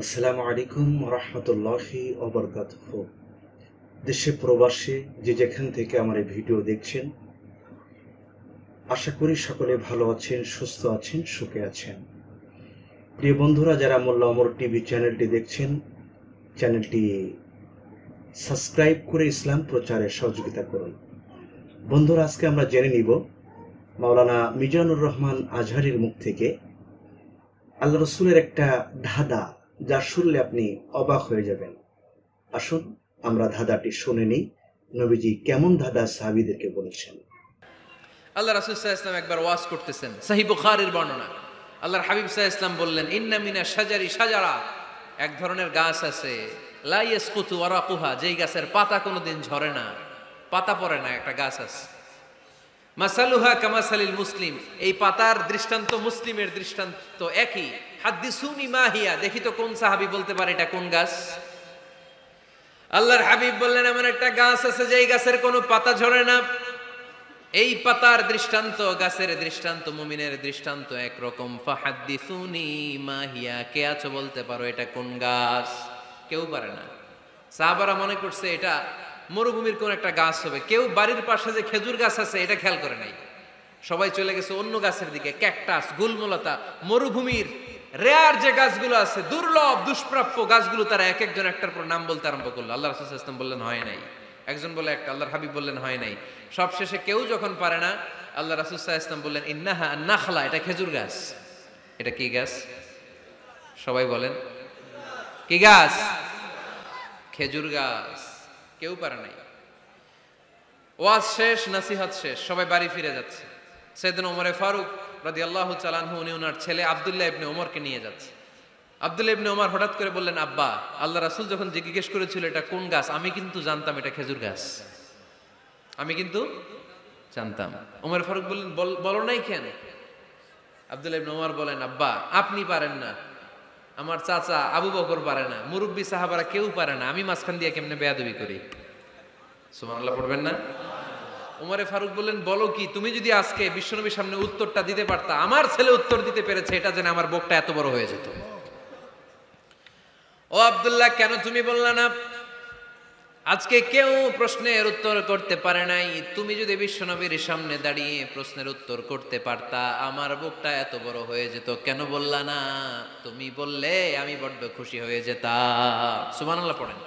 আসসালামু আলাইকুম রহমতুল্লাহি ওবরকাতুহু। দেশে প্রবাসে যে যেখান থেকে আমার এই ভিডিও দেখছেন, আশা করি সকলে ভালো আছেন, সুস্থ আছেন, সুখে আছেন। প্রিয় বন্ধুরা, যারা মোল্লা ওমর টিভি চ্যানেলটি দেখছেন, চ্যানেলটি সাবস্ক্রাইব করে ইসলাম প্রচারে সহযোগিতা করুন। বন্ধুরা, আজকে আমরা জেনে নিব মাওলানা মিজানুর রহমান আজহারীর মুখ থেকে আল্লাহ রসুলের একটা ধাঁধা, যা শুনলে আপনি অবাক হয়ে যাবেন। আসুন আমরা ধাঁধাটি শুনে নিই, নবীজি কেমন ধাঁধা সাহাবীদেরকে বলেছেন। আল্লাহ রাসূল সাল্লাল্লাহু আলাইহি ওয়াসাল্লাম একবার ওয়াজ করতেছেন, সহিহ বুখারীর বর্ণনা। আল্লাহর হাবিব সাল্লাল্লাহু আলাইহি ওয়াসাল্লাম বললেন, ইন্না মিনা শাজারি শাজারা, এক ধরনের গাছ আছে, লা ইয়াসকুতু ওয়ারাকুহা, যেই গাছের পাতা কোনোদিন ঝরে না, পাতা পড়ে না, একটা গাছ আছে। মাসালুহা কামাসালিল মুসলিম, এই পাতার দৃষ্টান্ত মুসলিমের দৃষ্টান্ত একই। হাদ্দিসুনি মা হিয়া, দেখি তো কোন সাহাবী বলতে পারে এটা কোন গাছ। আল্লাহর হাবিব বললেন, এমন একটা গাছ আছে যেই গাছের কোনো পাতা ঝরে না। এই পাতার দৃষ্টান্ত, গাছের দৃষ্টান্ত, মুমিনের দৃষ্টান্ত একরকম। ফাহাদ্দিসুনি মা হিয়া, কে আছো বলতে পারো এটা কোন গাছ? কেউ পারে না। সাহাবারা মনে করছে এটা মরুভূমির কোন একটা গাছ হবে। কেউ বাড়ির পাশে যে খেজুর গাছ আছে এটা খেয়াল করে নাই, সবাই চলে গেছে অন্য গাছের দিকে। ক্যাকটাস, গুলমলতা, মরুভূমির রেয়ার যে গাছগুলো আছে, দুর্লভ দুষ্প্রাপ্য গাছগুলো, তারা এক একজন একটার পর নাম বলতে আরম্ভ করলো। আল্লাহ রাসূল সাল্লাল্লাহু আলাইহি ওয়াসাল্লাম বললেন হয় নাই, একজন বলে একটা, আল্লাহর হাবিব বললেন হয় নাই। সবশেষে কেউ যখন পারে না, আল্লাহ রাসূল সাল্লাল্লাহু আলাইহি ওয়াসাল্লাম বললেন ইন্নাহা আন-নাখলা, এটা খেজুর গাছ। এটা কি গাছ? সবাই বলেন কি গাছ? খেজুর গাছ। কেউ পারে নাই। ওয়াজ শেষ, নসিহত শেষ, সবাই বাড়ি ফিরে যাচ্ছে। সাইয়েদনা ওমর ফারুক রাদিয়াল্লাহু তাআলা আনহু, উনি ওনার ছেলে আব্দুল্লাহ ইবনে ওমরকে নিয়ে যাচ্ছে। আব্দুল্লাহ ইবনে ওমর হঠাৎ করে বললেন, আব্বা, আল্লাহ রাসূল যখন জিজ্ঞেস করেছিল এটা কোন গাছ, আমি কিন্তু জানতাম এটা খেজুর গাছ, আমি কিন্তু জানতাম। ওমর ফারুক বললেন, বলো নাই কেন? আব্দুল্লাহ ইবনে ওমর বলেন, আব্বা, আপনি পারেন না, আমার চাচা আবু বকর পারে না, মুরব্বী সাহাবারা কেউ পারে না, আমি মাঝখান দিয়ে কেমনে বেয়াদবি করি? সুবহানাল্লাহ পড়বেন না? ওমরে ফারুক বললেন, বলো কি, তুমি যদি আজকে বিশ্বনবীর সামনে উত্তরটা দিতে পারতা, আমার ছেলে উত্তর দিতে পেরেছে, এটা জেনে আমার বুকটা এত বড় হয়ে যেত। ও আব্দুল্লাহ, কেন তুমি বললা না? আজকে কেউ প্রশ্নের উত্তর করতে পারে নাই, তুমি যদি বিশ্বনবীর সামনে দাঁড়িয়ে প্রশ্নের উত্তর করতে পারতা, আমার বুকটা এত বড় হয়ে যেত। কেন বললা না? তুমি বললে আমি বড্ড খুশি হয়ে যেতাম। সুবহানাল্লাহ পড়েন।